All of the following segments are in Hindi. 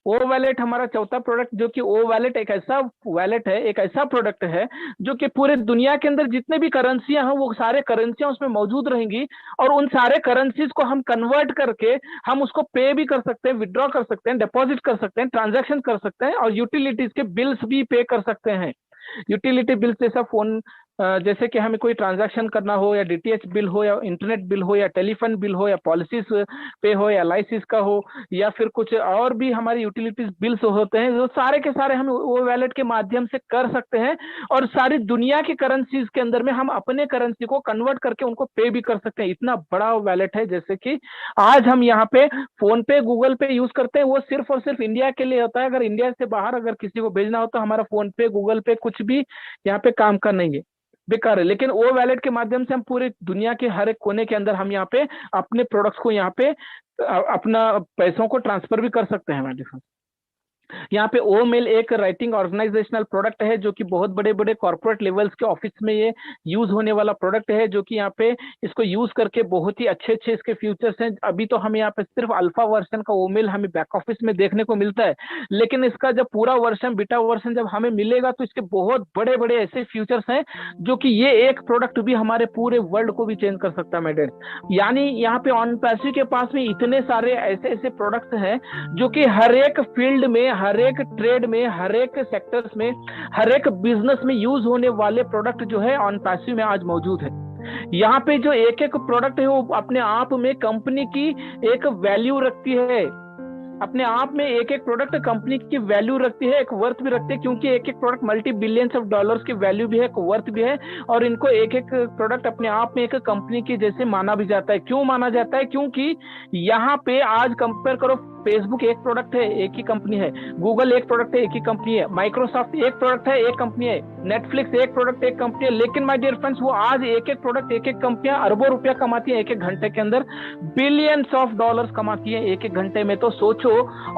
ओ वैलेट हमारा चौथा प्रोडक्ट, जो कि ओ वैलेट एक ऐसा वैलेट है, एक ऐसा प्रोडक्ट है जो कि पूरे दुनिया के अंदर जितने भी करेंसियां हैं वो सारे करेंसियां उसमें मौजूद रहेंगी, और उन सारे करेंसीज को हम कन्वर्ट करके हम उसको पे भी कर सकते हैं, विड्रॉ कर सकते हैं, डिपॉजिट कर सकते हैं, ट्रांजैक्शन कर सकते हैं, और यूटिलिटीज के बिल्स भी पे कर सकते हैं। यूटिलिटी बिल जैसा फोन, जैसे कि हमें कोई ट्रांजैक्शन करना हो, या डीटीएच बिल हो, या इंटरनेट बिल हो, या टेलीफोन बिल हो, या पॉलिसीज पे हो, या एलआईसी का हो, या फिर कुछ और भी हमारे यूटिलिटीज बिल्स होते हैं, वो सारे के सारे हम वो वैलेट के माध्यम से कर सकते हैं। और सारी दुनिया की करेंसीज के अंदर में हम अपने करेंसी को कन्वर्ट करके उनको पे भी कर सकते हैं। इतना बड़ा वैलेट है। जैसे कि आज हम यहाँ पे फोन पे, गूगल पे यूज करते हैं, वो सिर्फ और सिर्फ इंडिया के लिए होता है। अगर इंडिया से बाहर अगर किसी को भेजना हो तो हमारा फोन पे, गूगल पे कुछ भी यहाँ पे काम का नहीं है, बेकार है। लेकिन वो वैलेट के माध्यम से हम पूरी दुनिया के हर एक कोने के अंदर हम यहाँ पे अपने प्रोडक्ट्स को यहाँ पे अपना पैसों को ट्रांसफर भी कर सकते हैं हमारे। यहाँ पे ओ मेल एक राइटिंग ऑर्गेनाइजेशनल प्रोडक्ट है, जो कि बहुत बड़े बड़े कॉर्पोरेट लेवल्स के ऑफिस में ये यूज होने वाला प्रोडक्ट है, जो कि यहाँ पे इसको यूज करके बहुत ही अच्छे अच्छे इसके फ्यूचर्स हैं। अभी तो हमें यहाँ पे सिर्फ अल्फा वर्जन का ओ मेल हमें बैक ऑफिस में देखने को मिलता है, लेकिन इसका जब पूरा वर्जन, बीटा वर्जन जब हमें मिलेगा तो इसके बहुत बड़े बड़े ऐसे फ्यूचर्स हैं, जो कि ये एक प्रोडक्ट भी हमारे पूरे वर्ल्ड को भी चेंज कर सकता है मेडल। यानी यहाँ पे ऑन पैसिव के पास में इतने सारे ऐसे ऐसे प्रोडक्ट्स हैं, जो कि हर एक फील्ड में, हर एक ट्रेड में, हर एक सेक्टर्स में, हर एक बिजनेस में यूज होने वाले प्रोडक्ट जो है ऑन पैसिव में आज मौजूद है। यहाँ पे जो एक एक प्रोडक्ट है वो अपने आप में कंपनी की एक वैल्यू रखती है, अपने आप में एक एक प्रोडक्ट कंपनी की वैल्यू रखती है, एक वर्थ भी रखती है, क्योंकि एक एक product multi billions of dollars की वैल्यू भी है, एक वर्थ भी है। और इनको एक एक प्रोडक्ट अपने आप में एक कंपनी की जैसे माना भी जाता है। क्यों माना जाता है? क्योंकि यहाँ पे आज कंपेयर करो, फेसबुक एक प्रोडक्ट है, एक ही कंपनी है, गूगल एक प्रोडक्ट है, एक ही कंपनी है, माइक्रोसॉफ्ट एक प्रोडक्ट है, एक कंपनी है, नेटफ्लिक्स एक प्रोडक्ट, एक कंपनी है। लेकिन माय डियर फ्रेंड्स, वो आज एक एक प्रोडक्ट, एक एक कंपनियां अरबों रुपया कमाती है एक एक घंटे के अंदर, बिलियंस ऑफ डॉलर्स कमाती है एक एक घंटे में। तो सोचो,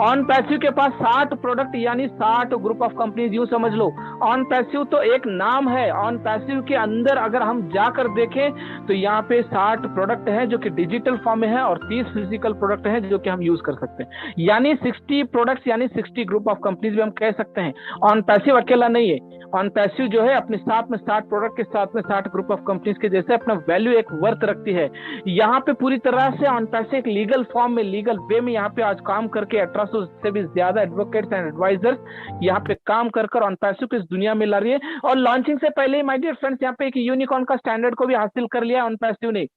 ऑन पैसिव के पास 60 प्रोडक्ट यानी 60 ग्रुप ऑफ कंपनीज, यूं समझ लो। ऑन पैसिव तो एक नाम है, ऑन पैसिव के अंदर अगर हम जाकर देखें तो यहाँ पे 60 प्रोडक्ट है जो कि डिजिटल फॉर्म में है, और 30 फिजिकल प्रोडक्ट है जो कि हम यूज कर सकते हैं। यानी 60 प्रोडक्ट्स यानी 60 ग्रुप ऑफ कंपनीज भी हम कह सकते हैं। ऑन पैसिव अकेला नहीं है, ऑन पैसिव जो है अपने साथ में 60 प्रोडक्ट के साथ में 60 ग्रुप ऑफ कंपनीज के जैसे अपना वैल्यू एक वर्थ रखती है। यहाँ पे पूरी तरह से ऑन पैसिव एक लीगल फॉर्म में, लीगल वे में यहाँ पे आज काम करके 1800 से भी ज्यादा एडवोकेट्स एंड एडवाइजर्स यहाँ पे काम कर ऑन पैसिव को इस दुनिया में ला रही है। और लॉन्चिंग से पहले माय डियर फ्रेंड्स, यहाँ पे एक यूनिकॉर्न का स्टैंडर्ड को भी हासिल कर लिया ऑन पैसिव ने।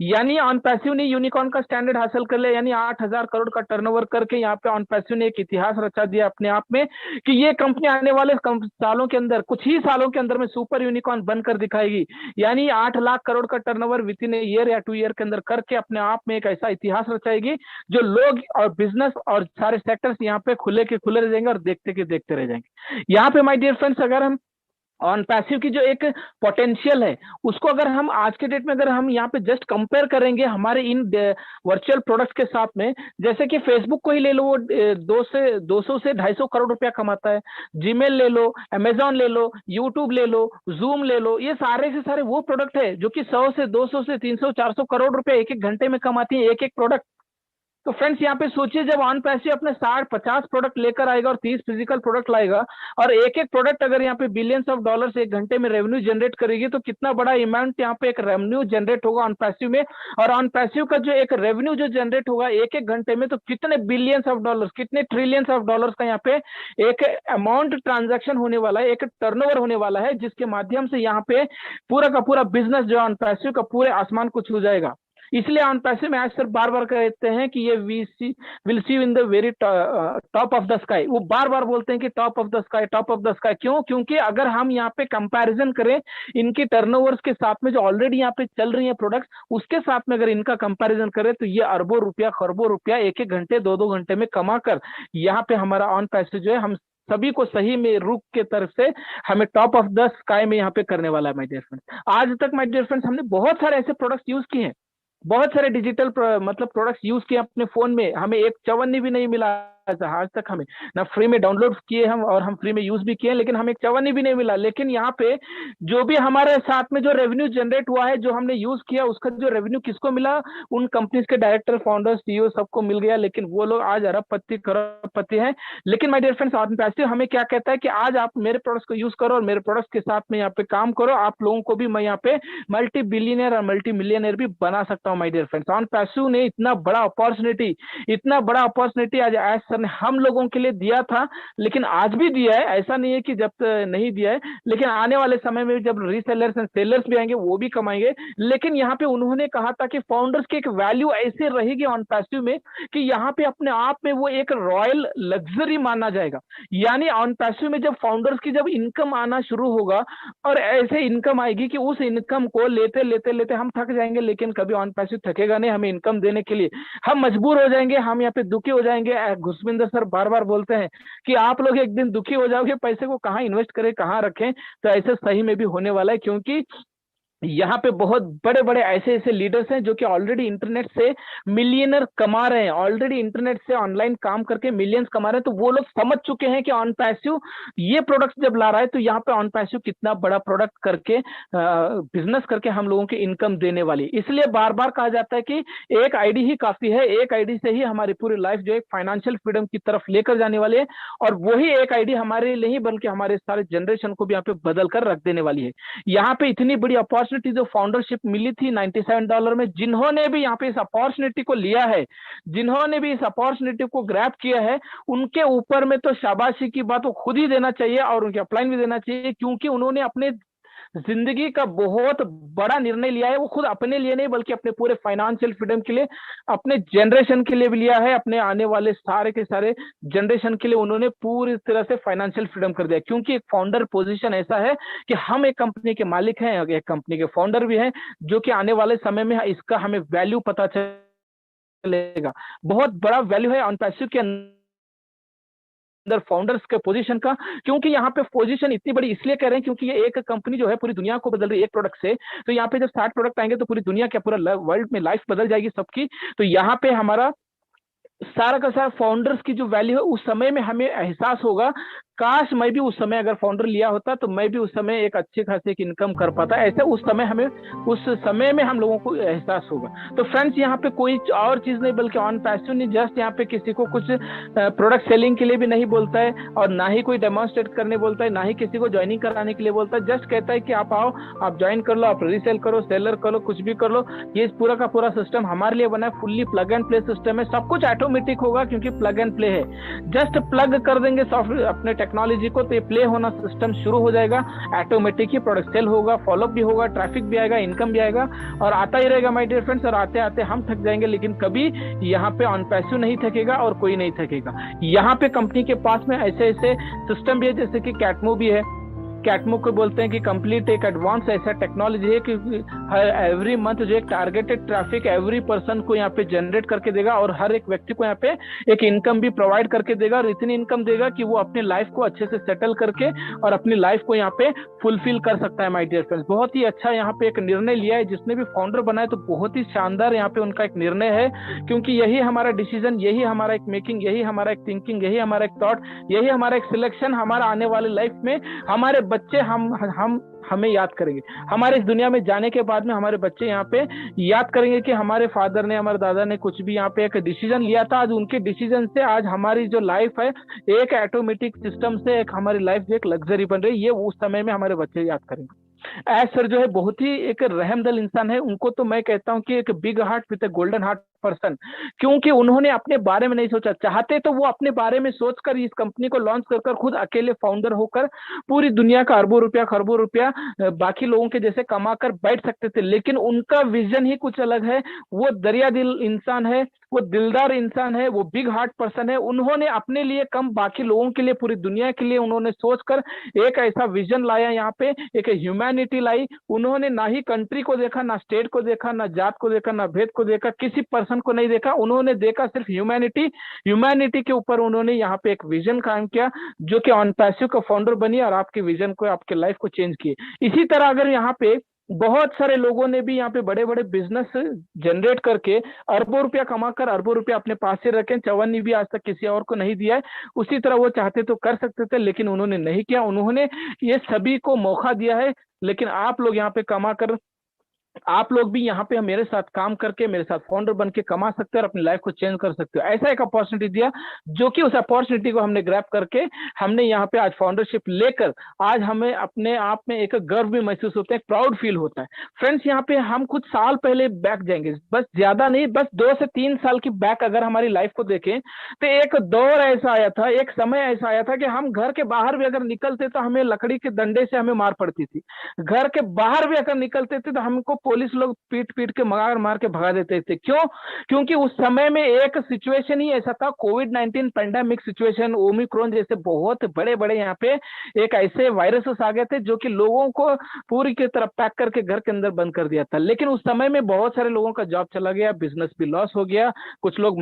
यानी ऑन पैसिव ने यूनिकॉर्न का स्टैंडर्ड हासिल कर लिया, यानी 8,000 करोड़ का टर्नओवर करके यहाँ पे ऑन पैसिव ने एक इतिहास रचा दिया अपने आप में, कि ये कंपनी आने वाले सालों के अंदर, कुछ ही सालों के अंदर में सुपर यूनिकॉर्न बनकर दिखाएगी। यानी 8 लाख करोड़ का टर्नओवर विद इन ईयर या 2 ईयर के अंदर करके अपने आप में एक ऐसा इतिहास रचाएगी, जो लोग और बिजनेस और सारे सेक्टर्स यहाँ पे खुले के खुले रह जाएंगे और देखते के देखते रह जाएंगे। यहाँ पे माय डियर फ्रेंड्स, अगर हम ऑन पैसिव की जो एक पोटेंशियल है उसको अगर हम आज के डेट में अगर हम यहाँ पे जस्ट कंपेयर करेंगे हमारे इन वर्चुअल प्रोडक्ट्स के साथ में, जैसे कि फेसबुक को ही ले लो, वो 200 से 250 करोड़ रुपया कमाता है। जीमेल ले लो, अमेजॉन ले लो, यूट्यूब ले लो, जूम ले लो, ये सारे से सारे वो प्रोडक्ट है जो कि 100 से 200 से 300 400 करोड़ रुपया एक एक घंटे में कमाती है एक एक प्रोडक्ट। तो फ्रेंड्स यहाँ पे सोचिए, जब ऑन पैसिव अपने 60-50 प्रोडक्ट लेकर आएगा और 30 फिजिकल प्रोडक्ट लाएगा, और एक एक प्रोडक्ट अगर यहाँ पे बिलियंस ऑफ डॉलर्स एक घंटे में रेवेन्यू जनरेट करेगी, तो कितना बड़ा अमाउंट यहाँ पे एक रेवेन्यू जनरेट होगा ऑन पैसिव में। और ऑन पैसिव का जो एक रेवेन्यू जो जनरेट होगा एक एक घंटे में, तो कितने बिलियंस ऑफ डॉलर्स, कितने ट्रिलियंस ऑफ डॉलर्स का यहाँ पे एक अमाउंट ट्रांजेक्शन होने वाला है, एक टर्नओवर होने वाला है, जिसके माध्यम से यहाँ पे पूरा का पूरा बिजनेस जो ऑन पैसिव का पूरे आसमान को छू जाएगा। इसलिए ऑन पैसिव में आज सर बार बार कहते हैं कि ये will see in the very top of the sky. वो बार बार बोलते हैं कि top of the sky, top of the sky. क्यों? क्योंकि अगर हम यहाँ पे कंपैरिजन करें इनके टर्नओवर्स के साथ में, जो ऑलरेडी यहाँ पे चल रही है प्रोडक्ट्स, उसके साथ में अगर इनका कंपैरिजन करें, तो ये अरबों रुपया, खरबों रुपया एक एक घंटे, 2-2 घंटे में कमा कर यहाँ पे हमारा ऑन पैसिव जो है हम सभी को सही में रुक के तरफ से हमें टॉप ऑफ द स्काई में यहाँ पे करने वाला है माय डियर फ्रेंड्स। आज तक माय डियर फ्रेंड्स हमने बहुत सारे ऐसे प्रोडक्ट्स यूज किए हैं, बहुत सारे डिजिटल मतलब प्रोडक्ट्स यूज किए अपने फोन में, हमें एक चवन्नी भी नहीं मिला आज तक हमें ना फ्री में डाउनलोड किए हम, और हम फ्री में यूज भी किए, लेकिन हमें एक चवन्नी भी नहीं मिला। लेकिन यहाँ पे जो भी हमारे साथ में जो रेवेन्यू जनरेट हुआ है, जो हमने यूज किया, उसका जो रेवेन्यू किसको मिला? उन कंपनीज के डायरेक्टर, फाउंडर, सीईओ सबको मिल गया। लेकिन वो लोग आज अरबपति करोड़पति हैं। लेकिन my dear friends, Onpassive हमें क्या कहता है कि आज आप मेरे प्रोडक्ट्स को यूज करो और मेरे प्रोडक्ट्स के साथ में यहाँ पे काम करो, आप लोगों को भी मैं यहाँ पे मल्टी बिलियनियर और मल्टी मिलियनियर भी बना सकता हूँ। My dear friends, Onpassive ने इतना बड़ा अपॉर्चुनिटी आज एस सर ने हम लोगों के लिए दिया था, लेकिन आज भी दिया है। ऐसा नहीं है कि जब नहीं दिया है, लेकिन आने वाले समय में जब रीसेलर्स एंड सेलर्स भी आएंगे वो भी कमाएंगे। लेकिन यहाँ पे उन्होंने कहा था कि फाउंडर्स की एक वैल्यू ऐसे रहेगी ऑन पैसिव में कि यहाँ पे अपने आप में वो एक रॉयल लग्जरी माना जाएगा। यानी ऑन पैसिव में जब फाउंडर्स की जब इनकम आना शुरू होगा, और ऐसे इनकम आएगी कि उस इनकम को लेते लेते लेते हम थक जाएंगे, लेकिन कभी ऑन पैसिव थकेगा नहीं हमें इनकम देने के लिए। हम मजबूर हो जाएंगे, हम यहाँ पे दुखी हो जाएंगे। घुसविंदर सर बार बार बोलते हैं कि आप लोग एक दिन दुखी हो जाओगे, पैसे को कहाँ इन्वेस्ट करें, कहाँ रखें। तो ऐसे सही में भी होने वाला है, क्योंकि यहाँ पे बहुत बड़े बड़े ऐसे ऐसे लीडर्स हैं जो कि ऑलरेडी इंटरनेट से मिलियनर कमा रहे हैं, ऑलरेडी इंटरनेट से ऑनलाइन काम करके मिलियंस कमा रहे हैं। तो वो लोग समझ चुके हैं कि ऑन पैसिव ये प्रोडक्ट जब ला रहा है, तो यहाँ पे ऑन पैसिव कितना बड़ा प्रोडक्ट करके बिजनेस करके हम लोगों की इनकम देने वाली। इसलिए बार बार कहा जाता है कि एक आईडी ही काफी है, एक आईडी से ही हमारी पूरी लाइफ जो है फाइनेंशियल फ्रीडम की तरफ लेकर जाने वाली है। और वही एक आईडी हमारे लिए ही बल्कि हमारे सारे जनरेशन को भी यहाँ पे बदल कर रख देने वाली है। यहाँ पे इतनी बड़ी अपॉर्चुनिटी जो फाउंडरशिप मिली थी $97 में, जिन्होंने भी यहाँ पे इस अपॉर्चुनिटी को लिया है, जिन्होंने भी इस अपॉर्चुनिटी को ग्रैब किया है, उनके ऊपर में तो शाबाशी की बात वो खुद ही देना चाहिए और उनके अपलाइन भी देना चाहिए, क्योंकि उन्होंने अपने जिंदगी का बहुत बड़ा निर्णय लिया है। वो खुद अपने लिए नहीं बल्कि अपने पूरे फाइनेंशियल फ्रीडम के लिए, अपने जनरेशन के लिए भी लिया है, अपने आने वाले सारे के सारे जनरेशन के लिए उन्होंने पूरी तरह से फाइनेंशियल फ्रीडम कर दिया। क्योंकि एक फाउंडर पोजीशन ऐसा है कि हम एक कंपनी के मालिक हैं, एक कंपनी के फाउंडर भी हैं, जो कि आने वाले समय में इसका हमें वैल्यू पता चलेगा। बहुत बड़ा वैल्यू है ऑन पैसिव के अंदर फाउंडर्स के पोजीशन का। क्योंकि यहाँ पे पोजीशन इतनी बड़ी इसलिए कह रहे हैं क्योंकि ये एक कंपनी जो है पूरी दुनिया को बदल रही है एक प्रोडक्ट से। तो यहाँ पे जब 60 प्रोडक्ट आएंगे तो पूरी दुनिया क्या पूरा वर्ल्ड में लाइफ बदल जाएगी सबकी। तो यहाँ पे हमारा सारा का सारा फाउंडर्स की जो वैल्यू है उस समय में हमें एहसास होगा, काश मैं भी उस समय अगर फाउंडर लिया होता तो मैं भी उस समय एक अच्छे खासे एक इनकम कर पाता। ऐसे उस समय में हम लोगों को एहसास होगा। तो फ्रेंड्स, यहाँ पे कोई और चीज नहीं बल्कि ऑन पैसिव नहीं जस्ट यहाँ पे किसी को कुछ प्रोडक्ट सेलिंग के लिए भी नहीं बोलता है, और ना ही कोई डेमोन्स्ट्रेट करने बोलता है, ना ही किसी को ज्वाइनिंग कराने के लिए बोलता है। जस्ट कहता है कि आप आओ, आप ज्वाइन कर लो, आप रीसेल करो, सेलर करो, कुछ भी कर लो। ये पूरा का पूरा सिस्टम हमारे लिए बना है, fully plug and play system है। सब कुछ ऑटोमेटिक होगा क्योंकि प्लग एंड प्ले है। जस्ट प्लग कर देंगे सॉफ्टवेयर अपने टेक्नोलॉजी को तो ये प्ले होना सिस्टम शुरू हो जाएगा। ऑटोमेटिक ही प्रोडक्ट सेल होगा, फॉलोअप भी होगा, ट्रैफिक भी आएगा, इनकम भी आएगा, और आता ही रहेगा माय डियर फ्रेंड्स। और आते आते हम थक जाएंगे, लेकिन कभी यहाँ पे ऑन पैसिव नहीं थकेगा और कोई नहीं थकेगा। यहाँ पे कंपनी के पास में ऐसे ऐसे सिस्टम भी है जैसे कि कैटमो भी है। कैटमो को बोलते हैं कि कंप्लीट एक एडवांस ऐसा टेक्नोलॉजी है कि एवरी मंथ जो एक टारगेटेड ट्रैफिक एवरी पर्सन को यहाँ पे जनरेट करके देगा, और हर एक व्यक्ति को यहाँ पे एक इनकम भी प्रोवाइड करके देगा, और इतनी इनकम देगा कि वो अपनी लाइफ को अच्छे से सेटल करके और अपनी लाइफ को यहाँ पे फुलफिल कर सकता है। माय डियर फ्रेंड्स, बहुत ही अच्छा यहाँ पे एक निर्णय लिया है जिसने भी फाउंडर बनाए, तो बहुत ही शानदार यहाँ पे उनका एक निर्णय है। क्योंकि यही हमारा डिसीजन, यही हमारा एक मेकिंग, यही हमारा एक थिंकिंग, यही हमारा एक थॉट, यही हमारा एक सिलेक्शन हमारा आने वाले लाइफ में हमारे बच्चे हमें याद करेंगे। हमारे इस दुनिया में जाने के बाद में हमारे बच्चे यहाँ पे याद करेंगे कि हमारे फादर ने, हमारे दादा ने कुछ भी यहाँ पे एक डिसीजन लिया था। आज उनके डिसीजन से आज हमारी जो लाइफ है एक ऑटोमेटिक सिस्टम से एक हमारी लाइफ जो एक लग्जरी बन रही है, ये उस समय में हमारे बच्चे याद करेंगे। एज सर जो है बहुत ही एक रहमदिल इंसान है, उनको तो मैं कहता हूँ कि एक big heart with A golden heart person. क्योंकि उन्होंने अपने बारे में नहीं सोचा, चाहते तो वो अपने बारे में सोचकर इस कंपनी को लॉन्च कर खुद अकेले फाउंडर होकर पूरी दुनिया का अरबों रुपया खरबों रुपया बाकी लोगों के जैसे कमा कर बैठ सकते थे, लेकिन उनका विजन ही कुछ अलग है। वो दरिया दिल इंसान है, वो दिलदार इंसान है, वो बिग हार्ट पर्सन है। उन्होंने अपने लिए कम बाकी लोगों के लिए, पूरी दुनिया के लिए उन्होंने सोचकर एक ऐसा विजन लाया, यहाँ पे एक ह्यूमैनिटी लाई। उन्होंने ना ही कंट्री को देखा, ना स्टेट को देखा, ना जात को देखा, ना भेद को देखा, किसी पर्सन को नहीं देखा। उन्होंने देखा सिर्फ ह्यूमैनिटी के ऊपर उन्होंने यहाँ पे एक विजन कायम किया, जो कि ऑन पैसिव का फाउंडर बनी और आपके विजन को, आपके लाइफ को चेंज किए। इसी तरह अगर यहाँ पे बहुत सारे लोगों ने भी यहाँ पे बड़े बड़े बिजनेस जनरेट करके अरबों रुपया कमाकर अरबों रुपया अपने पास से रखे, चवन्नी भी आज तक किसी और को नहीं दिया है। उसी तरह वो चाहते तो कर सकते थे, लेकिन उन्होंने नहीं किया। उन्होंने ये सभी को मौका दिया है। लेकिन आप लोग यहाँ पे कमा कर, आप लोग भी यहाँ पे मेरे साथ काम करके मेरे साथ फाउंडर बन के कमा सकते हो और अपनी लाइफ को चेंज कर सकते हो। ऐसा एक अपॉर्चुनिटी दिया, जो कि उस अपॉर्चुनिटी को हमने ग्रैब करके हमने यहाँ पे आज फाउंडरशिप लेकर आज हमें अपने आप में एक गर्व भी महसूस होता है, प्राउड फील होता है। फ्रेंड्स, यहाँ पे हम कुछ साल पहले बैक जाएंगे, बस ज्यादा नहीं, बस 2 से 3 साल की बैक अगर हमारी लाइफ को देखें तो एक दौर ऐसा आया था, एक समय ऐसा आया था कि हम घर के बाहर भी अगर निकलते तो हमें लकड़ी के डंडे से हमें मार पड़ती थी। घर के बाहर भी अगर निकलते थे तो हमको पुलिस लोग पीट पीट के मार मार के भगा देते थे। क्यों? क्योंकि उस समय में एक सिचुएशन ही ऐसा था, कोविड 19 पेंडेमिक सिचुएशन, ओमिक्रॉन जैसे बहुत बड़े बड़े यहाँ पे एक ऐसे वायरसेस आ गए थे जो कि लोगों को पूरी की तरह पैक करके घर के अंदर बंद कर दिया था। लेकिन उस समय में बहुत सारे लोगों का जॉब चला गया, बिजनेस भी लॉस हो गया, कुछ लोग